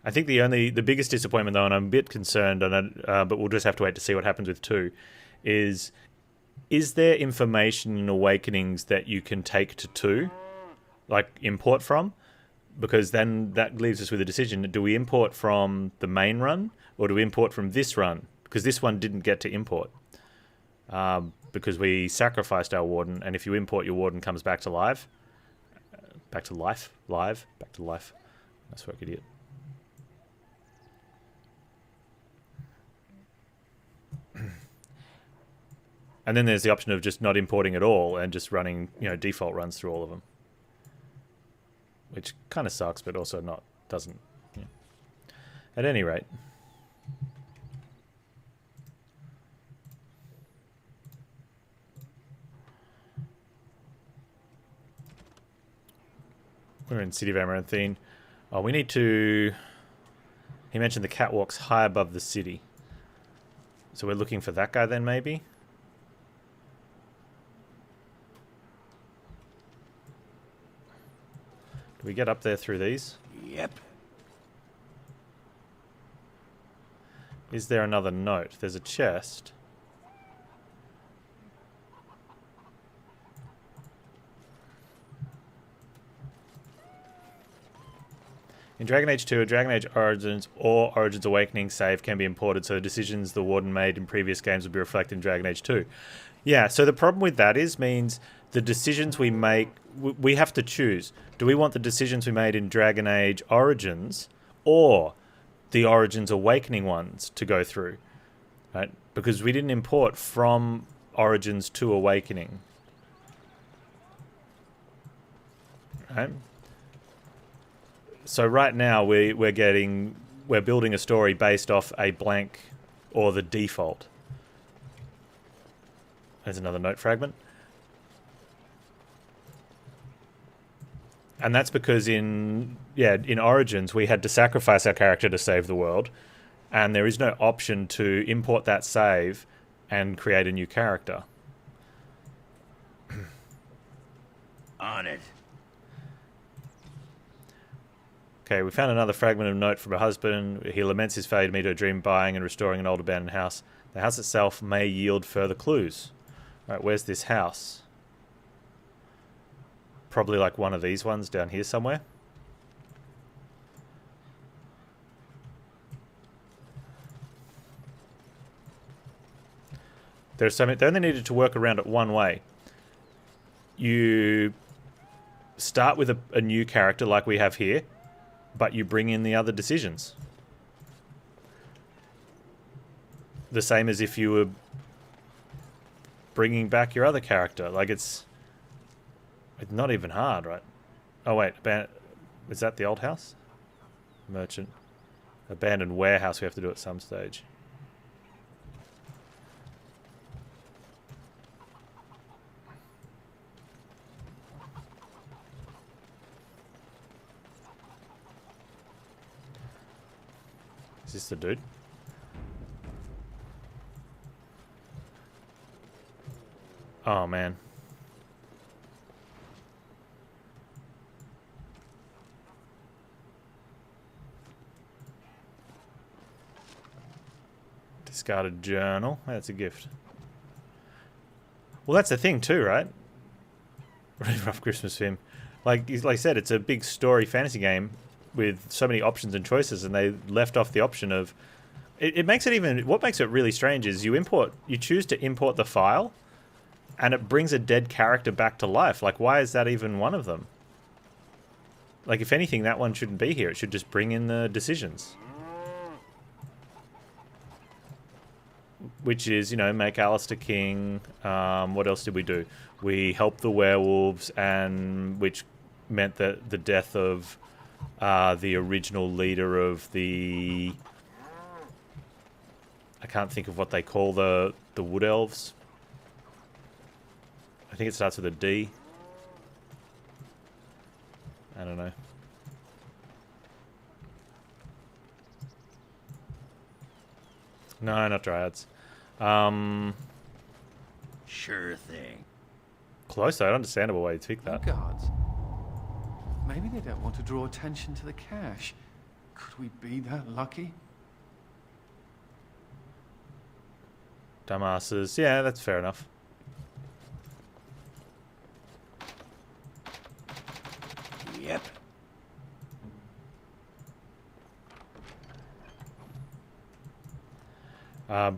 I think the biggest disappointment though, and I'm a bit concerned, but we'll just have to wait to see what happens with 2, is there information in Awakenings that you can take to 2, like import from? Because then that leaves us with a decision. Do we import from the main run, or do we import from this run? Because this one didn't get to import. Because we sacrificed our Warden, and if you import, your Warden comes back to life. Back to life? Live? Back to life. Nice work, idiot. And then there's the option of just not importing at all and just running, default runs through all of them. Which kind of sucks, but also doesn't. Yeah. At any rate. We're in City of Amaranthine. Oh, we need to... He mentioned the catwalk's high above the city. So we're looking for that guy then, maybe? Do we get up there through these? Yep. Is there another note? There's a chest. In Dragon Age 2, a Dragon Age Origins or Origins Awakening save can be imported, so the decisions the Warden made in previous games will be reflected in Dragon Age 2. Yeah, so the problem with that means the decisions we make, we have to choose. Do we want the decisions we made in Dragon Age Origins or the Origins Awakening ones to go through? Right? Because we didn't import from Origins to Awakening. Right? So right now we're building a story based off a blank or the default. There's another note fragment. And that's because in Origins we had to sacrifice our character to save the world, and there is no option to import that save and create a new character. On it. Okay, we found another fragment of note from a husband. He laments his failure to meet a dream buying and restoring an old abandoned house. The house itself may yield further clues. Alright, where's this house? Probably like one of these ones down here somewhere. There's so many, they only needed to work around it one way. You start with a new character like we have here, but you bring in the other decisions. The same as if you were bringing back your other character. Like, it's not even hard, right? Oh, wait. Is that the old house? Merchant. Abandoned warehouse we have to do at some stage. Is this the dude? Oh, man. Discarded journal. That's a gift. Well, that's the thing too, right? Really rough Christmas for him. Like I said, it's a big story fantasy game with so many options and choices, and they left off the option of... It makes it even... What makes it really strange is you choose to import the file, and it brings a dead character back to life. Like, why is that even one of them? Like, if anything, that one shouldn't be here. It should just bring in the decisions. Which is, make Alistair king. What else did we do? We helped the werewolves, and which meant that the death of the original leader of the... I can't think of what they call the wood elves. I think it starts with a D. I don't know. No, not dryads. Sure thing. Close, though. Understandable way to pick that. Guards. Maybe they don't want to draw attention to the cache. Could we be that lucky? Dumbasses. Yeah, that's fair enough. Yep.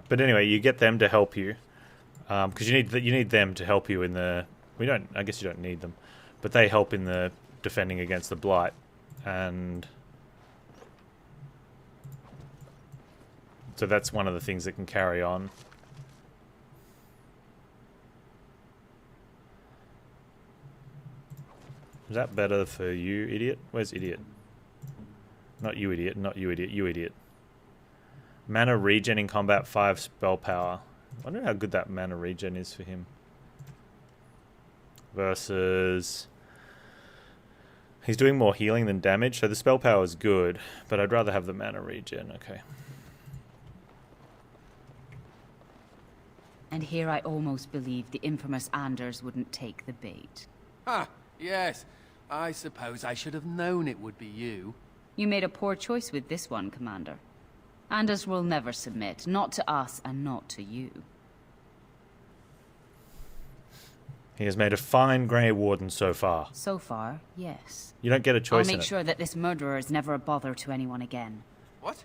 But anyway, you get them to help you, because you need them to help you in the. We don't. I guess you don't need them, but they help in the defending against the blight, and so that's one of the things that can carry on. Is that better for you, idiot? Where's idiot? Not you, idiot. Not you, idiot. You, idiot. Mana regen in combat, 5 spell power. I wonder how good that mana regen is for him. Versus... He's doing more healing than damage, so the spell power is good, but I'd rather have the mana regen. Okay. And here I almost believed the infamous Anders wouldn't take the bait. Ah, yes. I suppose I should have known it would be you. You made a poor choice with this one, Commander. Anders will never submit, not to us and not to you. He has made a fine Grey Warden so far. So far, yes. You don't get a choice I'll in make it. sure that this murderer is never a bother to anyone again. What?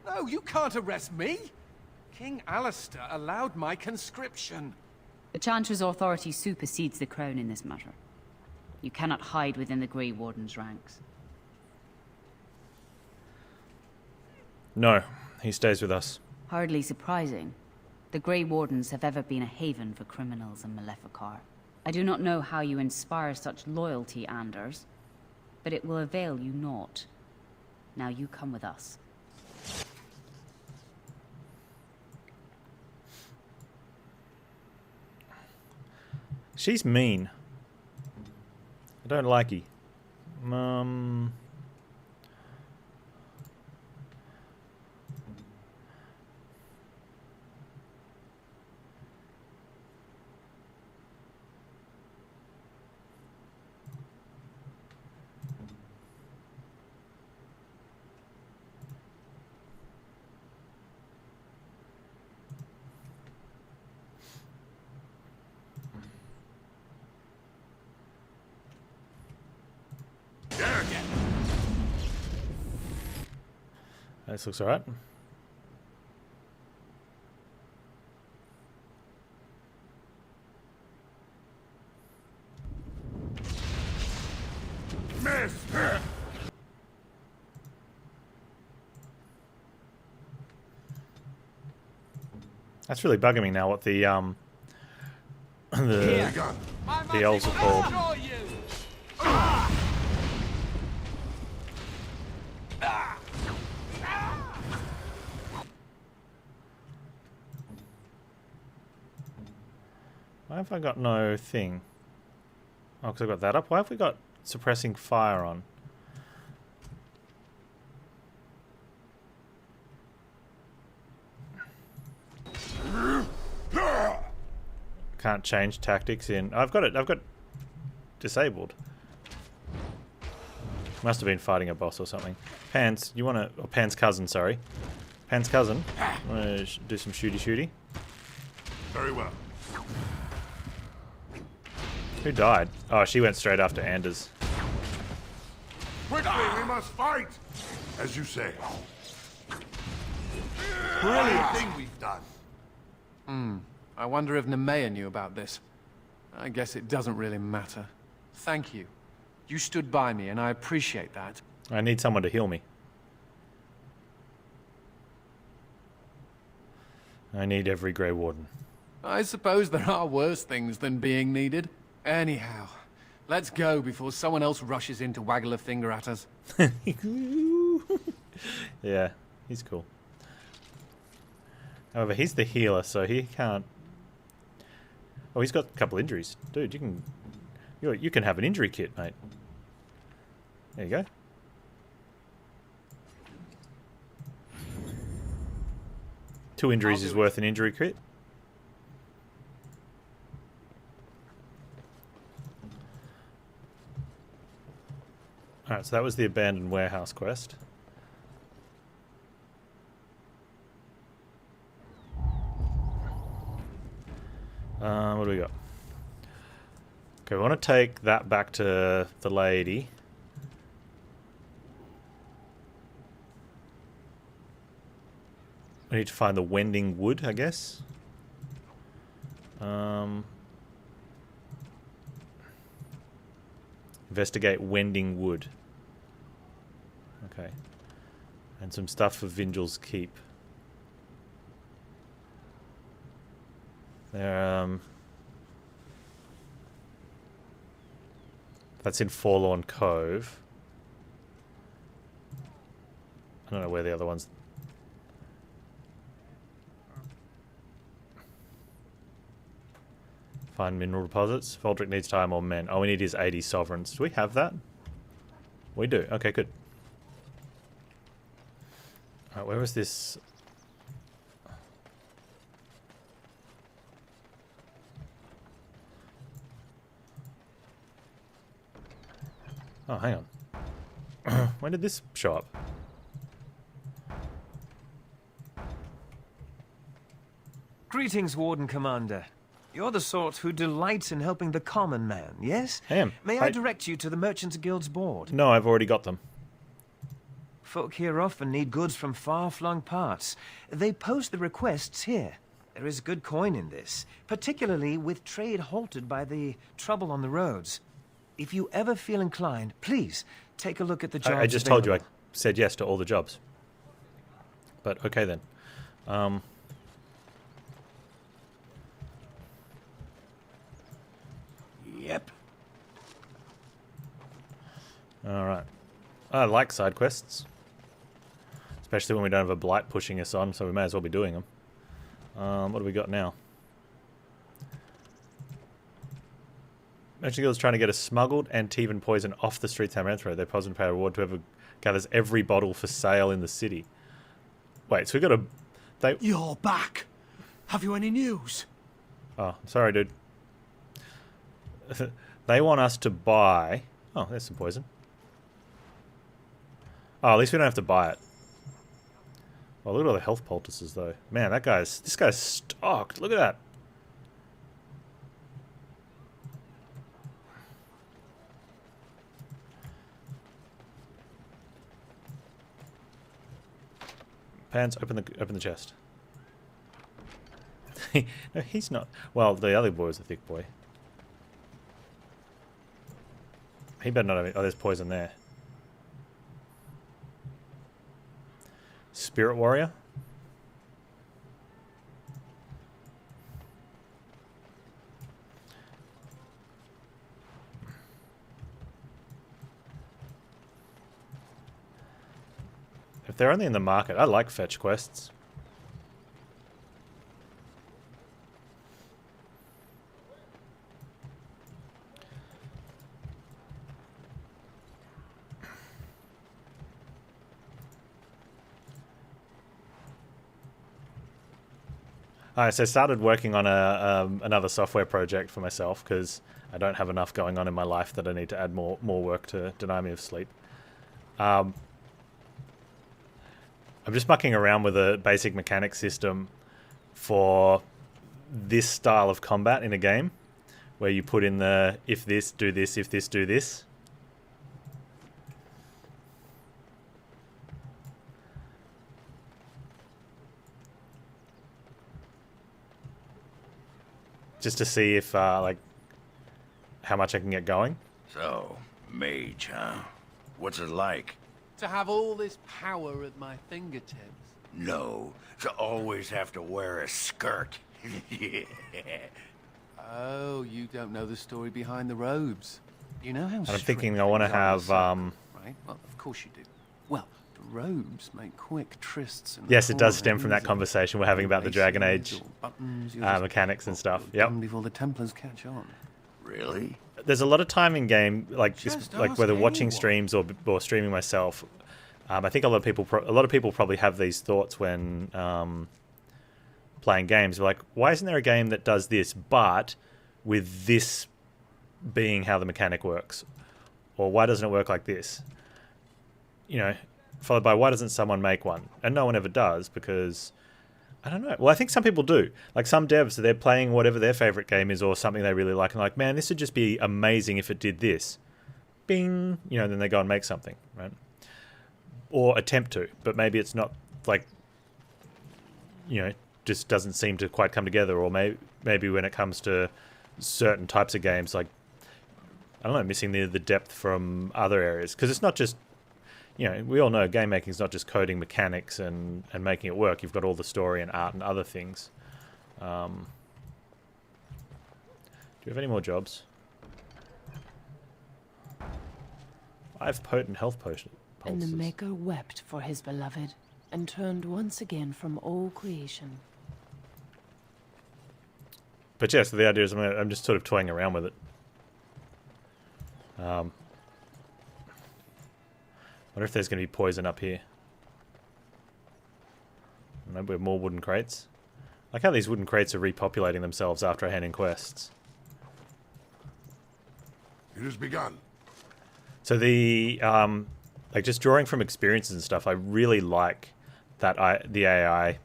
No, you can't arrest me! King Alistair allowed my conscription. The Chantry's authority supersedes the crown in this matter. You cannot hide within the Grey Warden's ranks. No, he stays with us. Hardly surprising. The Grey Wardens have ever been a haven for criminals and Maleficar. I do not know how you inspire such loyalty, Anders, but it will avail you naught. Now you come with us. She's mean. I don't like her. This looks alright. Miss! That's really bugging me now what the the elves are called. Why have I got no thing? Oh, because I got that up. Why have we got suppressing fire on? Can't change tactics in. I've got it. I've got disabled. Must have been fighting a boss or something. Panz, you want to? Or Pan's cousin, sorry. Pan's cousin. Want to do some shooty? Very well. Who died? Oh, she went straight after Anders. Quickly, we must fight! As you say. Brilliant thing we've done. I wonder if Nemea knew about this. I guess it doesn't really matter. Thank you. You stood by me, and I appreciate that. I need someone to heal me. I need every Grey Warden. I suppose there are worse things than being needed. Anyhow, let's go before someone else rushes in to waggle a finger at us. Yeah, he's cool. However, he's the healer, so he can't... Oh, he's got a couple injuries. Dude, you can have an injury kit, mate. There you go. Two injuries is worth an injury kit. Alright, so that was the abandoned warehouse quest. What do we got? Okay, we want to take that back to the lady. We need to find the wending wood, I guess. Investigate wending wood. Okay. And some stuff for Vingel's Keep. There, that's in Forlorn Cove. I don't know where the other ones... Find mineral deposits. Voldrick needs to hire more men. All we need is 80 sovereigns. Do we have that? We do. Okay, good. Alright, where was this? Oh, hang on. When did this show up? Greetings, Warden Commander. You're the sort who delights in helping the common man, yes? I am. May I direct you to the Merchants Guild's board? No, I've already got them. Folk here often need goods from far-flung parts. They post the requests here. There is good coin in this, particularly with trade halted by the trouble on the roads. If you ever feel inclined, please take a look at the jobs I just available. told you I said yes to all the jobs. But okay then. Yep. Alright. I like side quests. Especially when we don't have a blight pushing us on, so we may as well be doing them. What do we got now? Merchant Guild is trying to get us smuggled Antivan poison off the streets of Amaranthine. They pose and pay a reward to whoever gathers every bottle for sale in the city. Wait, so we got a... You're back. Have you any news? Oh, sorry, dude. They want us to buy... Oh, there's some poison. Oh, at least we don't have to buy it. Well, look at all the health poultices, though. Man, this guy's stocked. Look at that. Panz, open the chest. No, he's not. Well, the other boy was a thick boy. He better not have it. Oh, there's poison there. Spirit Warrior. If they're only in the market, I like fetch quests. Alright, so I started working on another software project for myself because I don't have enough going on in my life that I need to add more work to deny me of sleep. I'm just mucking around with a basic mechanic system for this style of combat in a game, where you put in the if this, do this, if this, do this. Just to see if, like, how much I can get going. So, mage, huh? What's it like? To have all this power at my fingertips. No, to always have to wear a skirt. Yeah. Oh, you don't know the story behind the robes. You know how And I'm thinking I want to have... Right? Well, of course you do. Well, the robes make quick trysts. In the Yes, it does stem from that corners, conversation we're having about the Dragon laces Age or buttons, you're just mechanics and stuff. done Yep. before the Templars catch on. Really? There's a lot of time in game, like Just like ask whether watching anyone. streams or streaming myself. I think a lot of people probably have these thoughts when playing games. They're like, why isn't there a game that does this, but with this being how the mechanic works, or why doesn't it work like this? You know, followed by why doesn't someone make one? And no one ever does, because I don't know. Well, I think some people do. Like some devs, they're playing whatever their favorite game is or something they really like, and like, man, this would just be amazing if it did this. Bing, then they go and make something, right? Or attempt to, but maybe it's not like, just doesn't seem to quite come together. Or maybe when it comes to certain types of games, like, I don't know, missing the depth from other areas. Because it's not just, we all know game making is not just coding mechanics and making it work. You've got all the story and art and other things. Do you have any more jobs? 5 potent health potions. And the Maker wept for his beloved, and turned once again from all creation. But yeah, so the idea is I'm just sort of toying around with it. Wonder if there's going to be poison up here. Maybe we have more wooden crates. I like how these wooden crates are repopulating themselves after I hand in quests. It has begun. So the like just drawing from experiences and stuff, I really like that the AI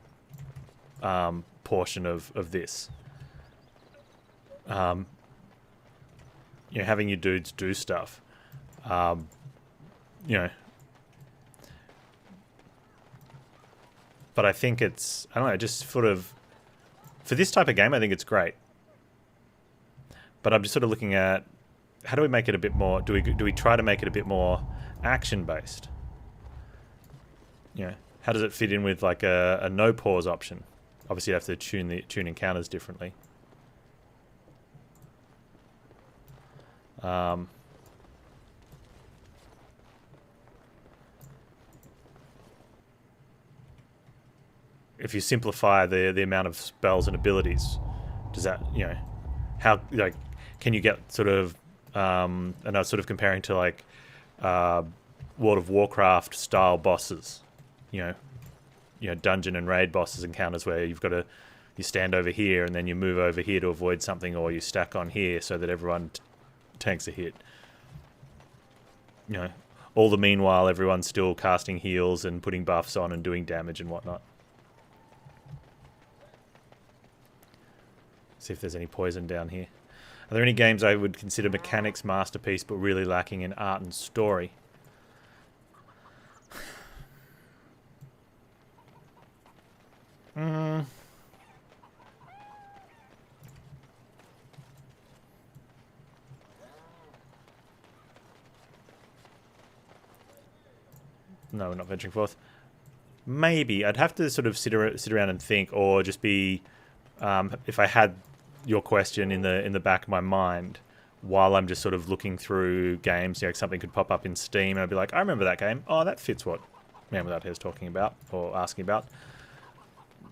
portion of this. Having your dudes do stuff. But I think it's, I don't know, just sort of, for this type of game, I think it's great. But I'm just sort of looking at, how do we make it a bit more, do we try to make it a bit more action-based? How does it fit in with like a no-pause option? Obviously you have to tune encounters differently. If you simplify the amount of spells and abilities, does that, how, like, can you get sort of, and I was sort of comparing to like World of Warcraft style bosses, dungeon and raid bosses encounters where you've got to, you stand over here and then you move over here to avoid something, or you stack on here so that everyone tanks a hit. All the meanwhile everyone's still casting heals and putting buffs on and doing damage and whatnot. See if there's any poison down here. Are there any games I would consider mechanics masterpiece but really lacking in art and story? No, we're not venturing forth. Maybe. I'd have to sort of sit around and think, or just be, if I had your question in the back of my mind while I'm just sort of looking through games, something could pop up in Steam and I'd be like, I remember that game. Oh, that fits what Man Without Hair's talking about or asking about.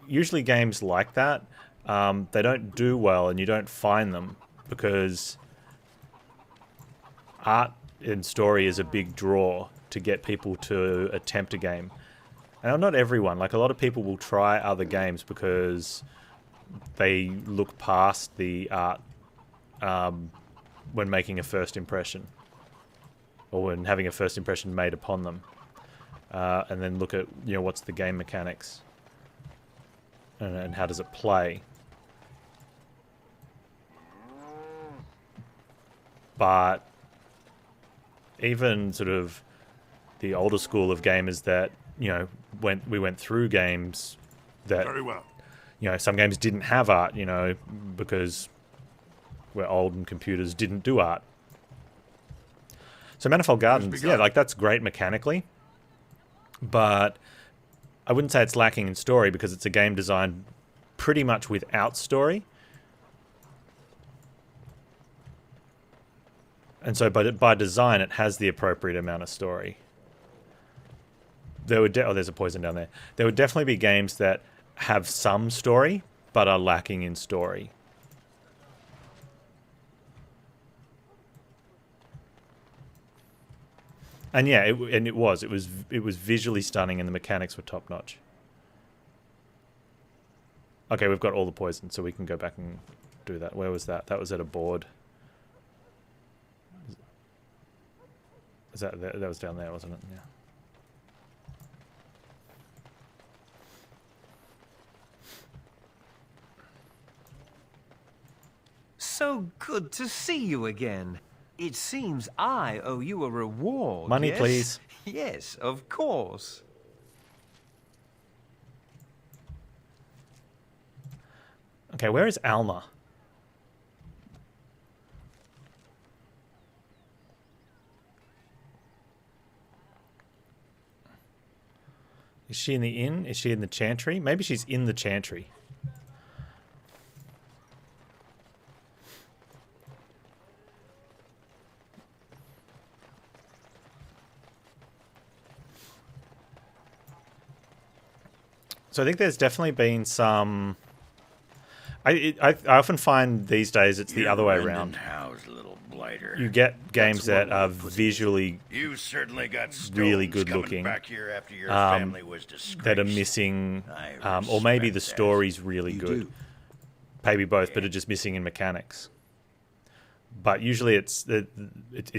Usually games like that, they don't do well and you don't find them because art and story is a big draw to get people to attempt a game. And not everyone, like a lot of people will try other games because they look past the art when making a first impression or when having a first impression made upon them, and then look at what's the game mechanics and how does it play. But even sort of the older school of gamers that we went through games that Very well. Some games didn't have art, because we're old and computers didn't do art. So Manifold Gardens, yeah, like that's great mechanically, but I wouldn't say it's lacking in story because it's a game designed pretty much without story. And so by design, it has the appropriate amount of story. There would there's a poison down there. There would definitely be games that have some story, but are lacking in story. And yeah, it was visually stunning, and the mechanics were top notch. Okay, we've got all the poison, so we can go back and do that. Where was that? That was at a board. That was down there, wasn't it? Yeah. so good to see you again. It seems I owe you a reward. Money, yes? please. Yes, of course. Okay, where is Alma? Is she in the inn? Is she in the chantry? Maybe she's in the chantry. So I think there's definitely been some... I often find these days it's the other way around. Little blighter. You get games that are visually You certainly got really stones good coming looking, back here after your family was that are disgraced. missing, I or maybe the respect that. story's really You good. do. Maybe both, but are just missing in mechanics. But usually it's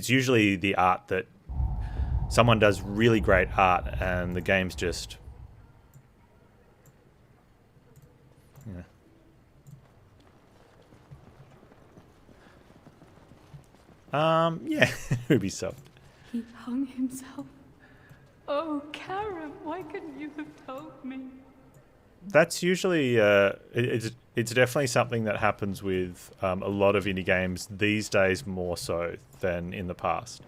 usually the art that someone does really great art, and the game's just, yeah. Yeah, Ubisoft. He hung himself. Oh, Karen, why couldn't you have told me? That's usually it's definitely something that happens with a lot of indie games these days, more so than in the past,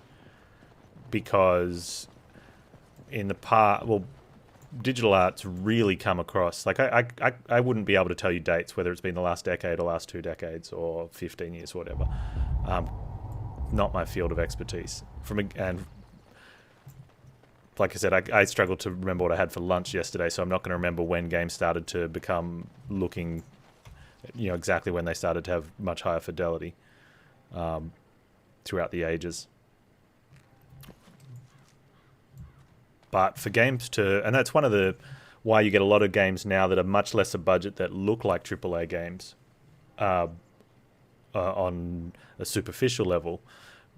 because in the past, well, digital art's really come across. Like I wouldn't be able to tell you dates, whether it's been the last decade or last 2 decades or 15 years or whatever. Not my field of expertise. And like I said, I struggled to remember what I had for lunch yesterday, so I'm not going to remember when games started to become looking, exactly when they started to have much higher fidelity throughout the ages. But for games and that's one of the why you get a lot of games now that are much lesser budget that look like AAA games on a superficial level,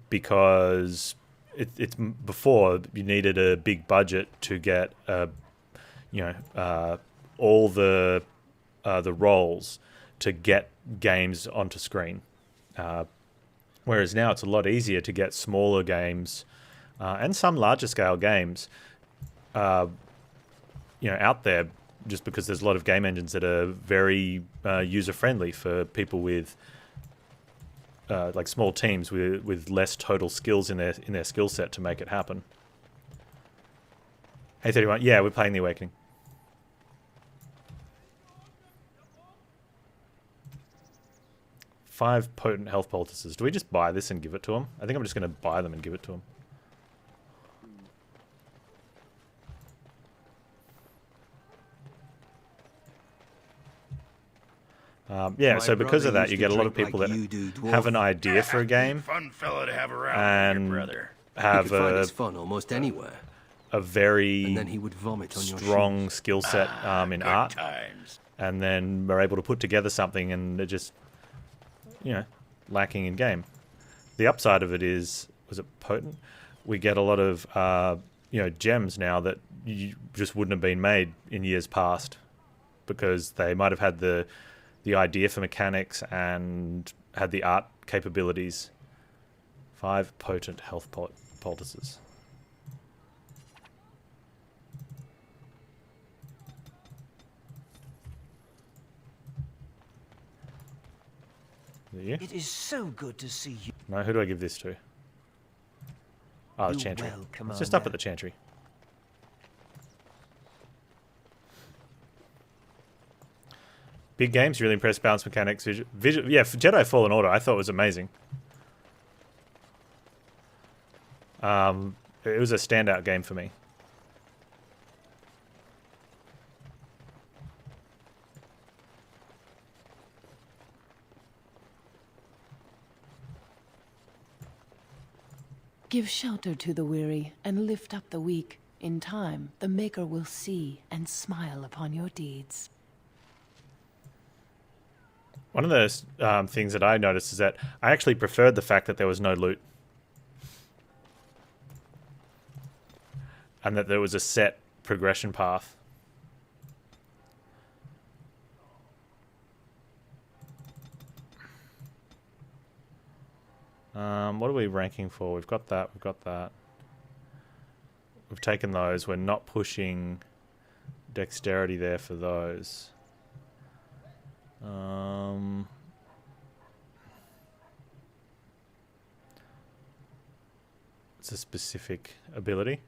because it's before you needed a big budget to get all the roles to get games onto screen, whereas now it's a lot easier to get smaller games and some larger scale games out there, just because there's a lot of game engines that are very user friendly for people with like small teams with less total skills in their skill set to make it happen. Hey 31, yeah, we're playing The Awakening. Five potent health poultices. Do we just buy this and give it to him? I think I'm just going to buy them and give it to him. Yeah, so because of that, you get a lot of people that have an idea for a game Fun fella to have around, and your brother. have Find his fun almost anywhere, a very and then he would vomit on your strong skill set in Good art, times. and then are able to put together something, and they're just, lacking in game. The upside of it is, was it potent? We get a lot of, gems now that you just wouldn't have been made in years past, because they might have had the idea for mechanics and had the art capabilities. 5 potent health poultices. You? It is so good to see you. No, who do I give this to? Oh, the You Chantry. well, It's just up Commander. at the Chantry. Big games really impressed. Balance mechanics. Yeah, for Jedi Fallen Order, I thought it was amazing. It was a standout game for me. Give shelter to the weary and lift up the weak. In time, the Maker will see and smile upon your deeds. One of the things that I noticed is that I actually preferred the fact that there was no loot. And that there was a set progression path. What are we ranking for? We've got that. We've got that. We've taken those. We're not pushing dexterity there for those. It's a specific ability.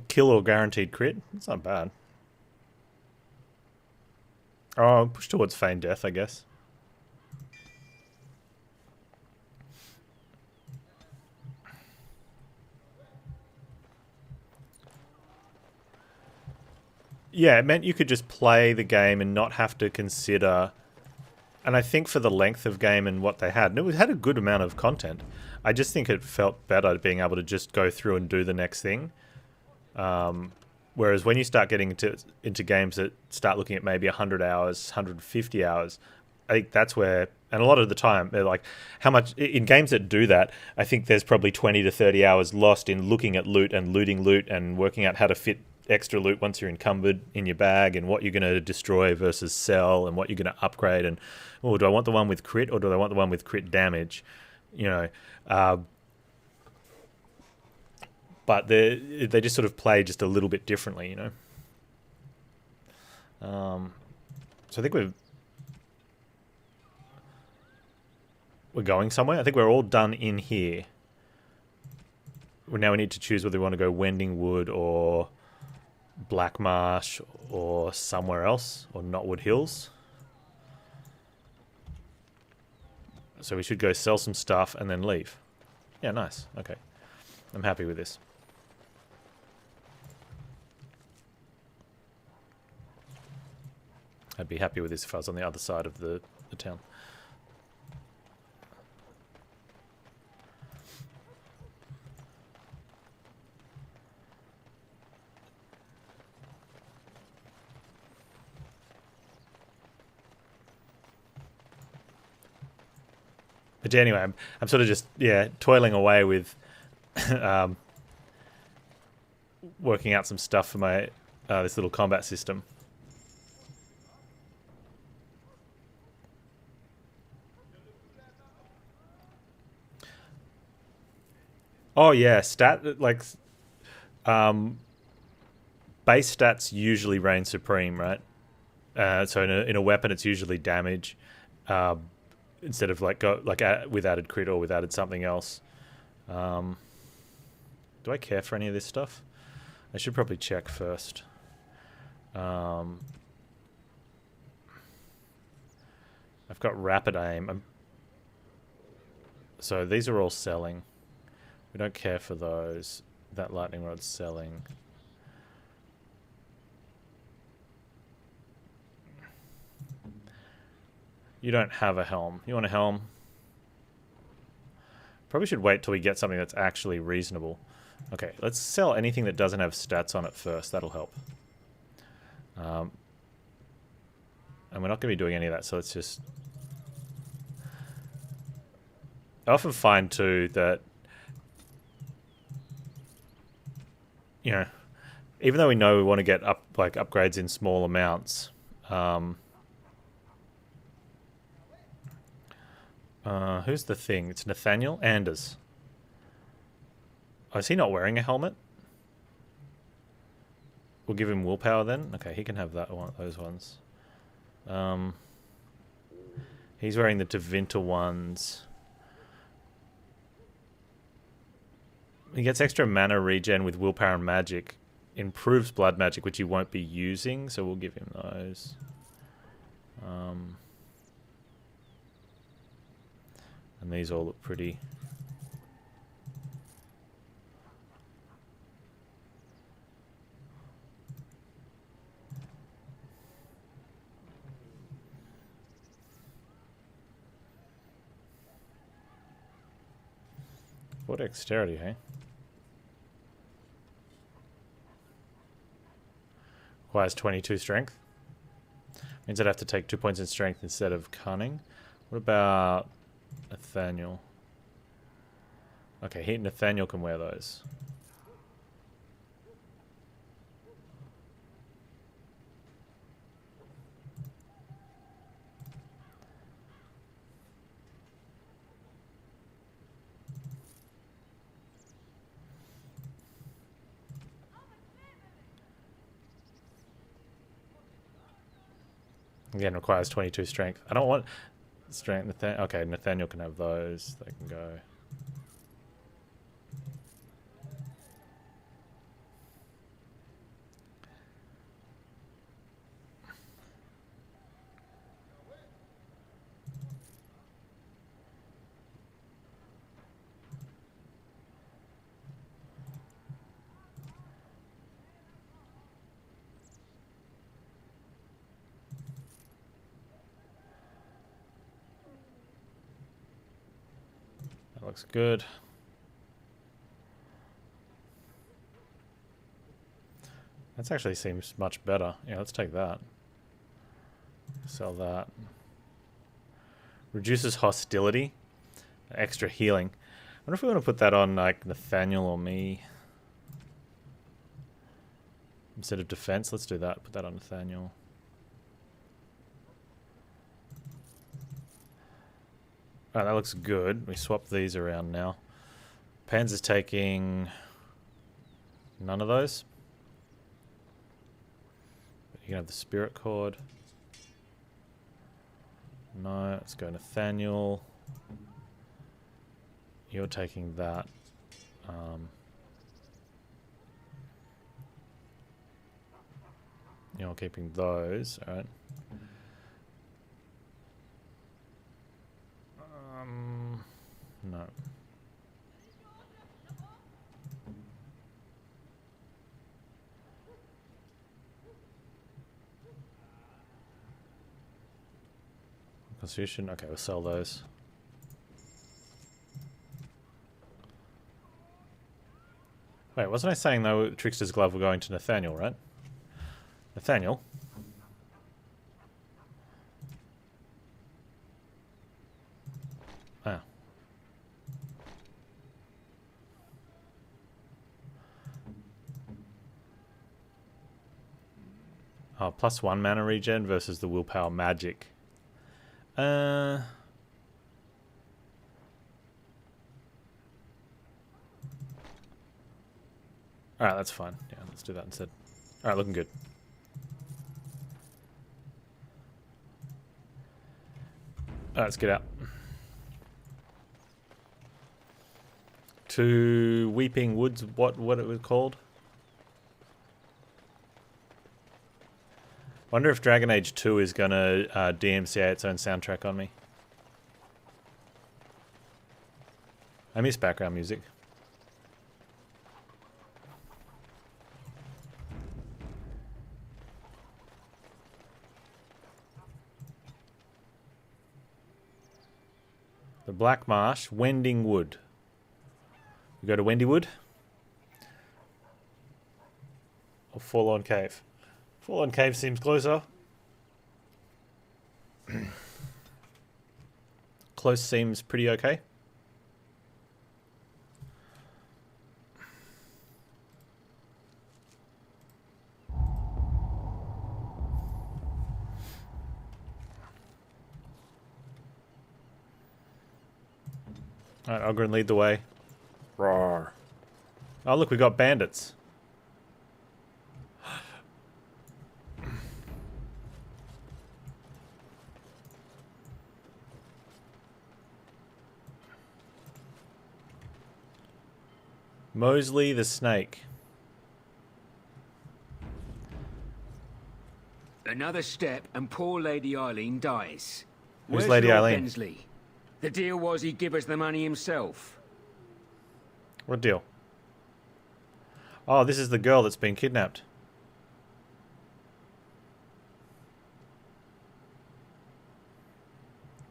Kill or guaranteed crit. That's not bad. Oh, push towards feigned death, I guess. Yeah, it meant you could just play the game and not have to consider. And I think for the length of game and what they had, and it had a good amount of content. I just think it felt better being able to just go through and do the next thing. Whereas when you start getting into games that start looking at maybe 100 hours, 150 hours, I think that's where, and a lot of the time, they're like, how much, in games that do that, I think there's probably 20 to 30 hours lost in looking at loot and looting loot and working out how to fit extra loot once you're encumbered in your bag and what you're going to destroy versus sell and what you're going to upgrade and, oh, do I want the one with crit or do I want the one with crit damage? You know, but they just sort of play just a little bit differently, you know. So I think we're going somewhere. I think we're all done in here. Now we need to choose whether we want to go Wending Wood or Black Marsh or somewhere else, or Knotwood Hills. So we should go sell some stuff and then leave. Yeah, nice. Okay. I'm happy with this. I'd be happy with this if I was on the other side of the town. But anyway, I'm sort of just, yeah, toiling away with working out some stuff for my this little combat system. Oh yeah, base stats usually reign supreme, right? So in a weapon, it's usually damage. Instead of with added crit or with added something else. Do I care for any of this stuff? I should probably check first. I've got rapid aim. So these are all selling. We don't care for those. That lightning rod's selling. You don't have a helm. You want a helm? Probably should wait till we get something that's actually reasonable. Okay, let's sell anything that doesn't have stats on it first. That'll help. And we're not going to be doing any of that, so let's just... I often find, too, that... You know, even though we know we want to get upgrades in small amounts... who's the thing? It's Nathaniel? Anders. Oh, is he not wearing a helmet? We'll give him willpower then? Okay, he can have that one, those ones. He's wearing the Tevinter ones. He gets extra mana regen with willpower and magic. Improves blood magic, which he won't be using, so we'll give him those. And these all look pretty. What dexterity, hey? Requires 22 strength. Means I'd have to take 2 points in strength instead of cunning. What about Nathaniel? Okay, Nathaniel can wear those. Again, requires 22 strength. I don't want strength. Okay, Nathaniel can have those. They can go. Looks good. That actually seems much better. Yeah, let's take that. Sell that. Reduces hostility. Extra healing. I wonder if we want to put that on like Nathaniel or me. Instead of defense, let's do that. Put that on Nathaniel. Alright, that looks good. We swap these around now. Panz is taking none of those. You can have the spirit cord. No, let's go Nathaniel. You're taking that. You're keeping those, alright. No. Constitution. Okay, we'll sell those. Wait, wasn't I saying though Trickster's Glove were going to Nathaniel, right? Nathaniel? Ah. Oh, +1 mana regen versus the willpower magic. Alright, that's fine. Yeah, let's do that instead. Alright, looking good. Alright, let's get out. To Weeping Woods, what it was called? Wonder if Dragon Age 2 is gonna DMCA its own soundtrack on me. I miss background music. The Black Marsh, Wending Wood. We go to Wendywood. Or Forlorn Cave. Forlorn Cave seems closer. Close seems pretty okay. Alright, Ogren, lead the way. Roar. Oh, look, we got bandits. Mosley the Snake. Another step and poor Lady Eileen dies. Who's Where's Lady Lord Eileen? Bensley? The deal was he'd give us the money himself. What deal? Oh, this is the girl that's been kidnapped.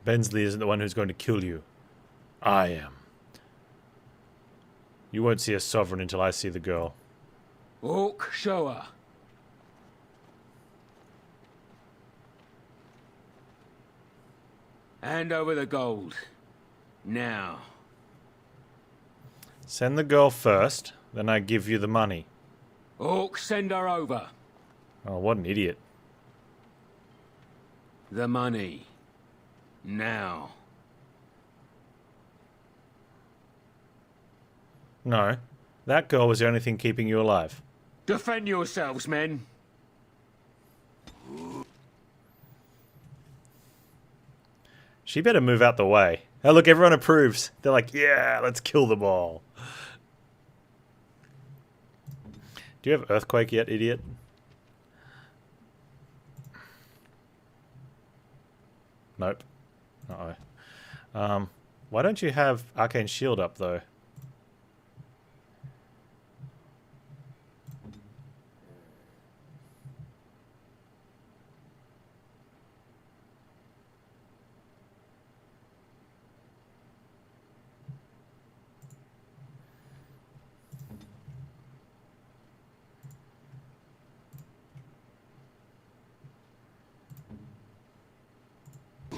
Bensley isn't the one who's going to kill you. I am. You won't see a sovereign until I see the girl. Orc, show her. Hand over the gold. Now. Send the girl first, then I give you the money. Orc, send her over. Oh, what an idiot. The money. Now. No, that girl was the only thing keeping you alive. Defend yourselves, men. She better move out the way. Oh, look, everyone approves. They're like, yeah, let's kill them all. Do you have Earthquake yet, idiot? Nope. Uh-oh. Why don't you have Arcane Shield up, though?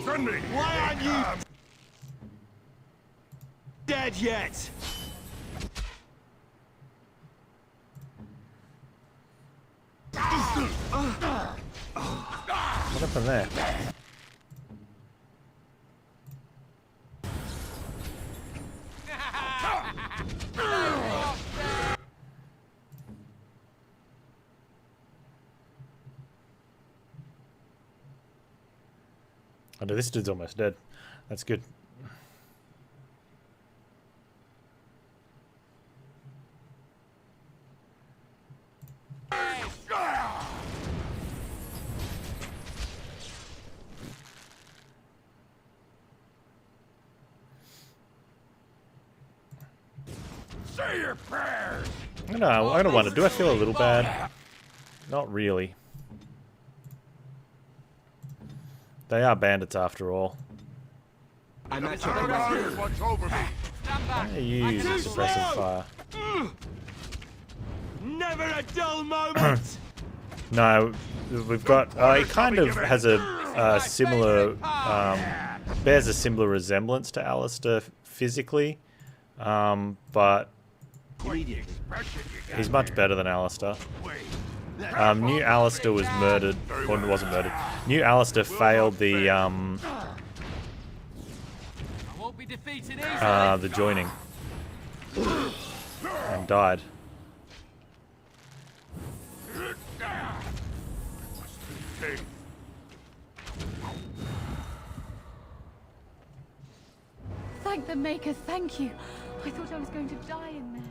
Send me! Why aren't you dead yet? What happened there? Oh, no, this dude's almost dead. That's good. Say your prayers! I don't wonder. Do I feel a little bad? Not really. They are bandits after all. I'm at Turn around and watch over me! I use suppressive fire. Never a dull moment. No, we've got. It kind of has a similar, bears a similar resemblance to Alistair physically, but he's much better than Alistair. New Alistair was murdered, or wasn't murdered. New Alistair failed the joining and died. Thank the Maker, thank you. I thought I was going to die in there.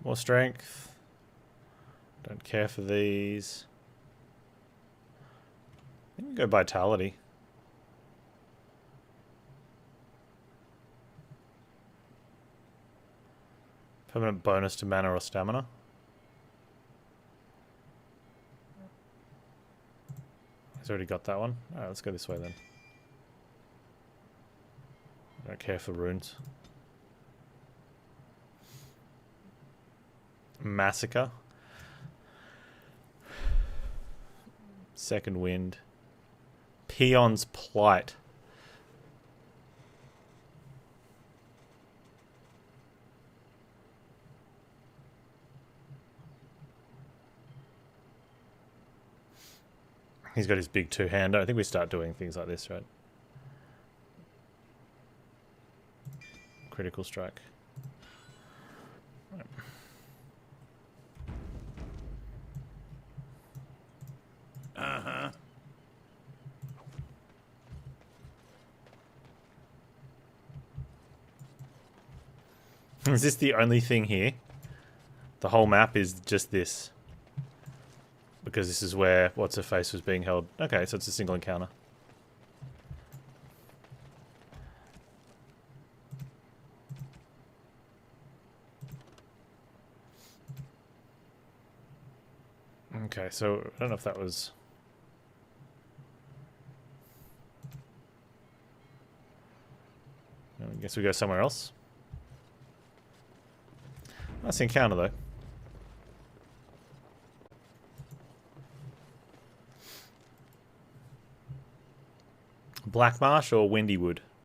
More strength. Don't care for these. I think we go vitality. Permanent bonus to mana or stamina. He's already got that one. Alright, let's go this way then. I don't care for runes. Massacre. Second wind. Peon's Plight. He's got his big two-hander. I think we start doing things like this, right? Critical strike. Right. Uh-huh. Is this the only thing here? The whole map is just this. Because this is where What's-Her-Face was being held. Okay, so it's a single encounter. Okay, so I don't know if that was... I guess we go somewhere else. Nice encounter though. Black Marsh or Windy Wood?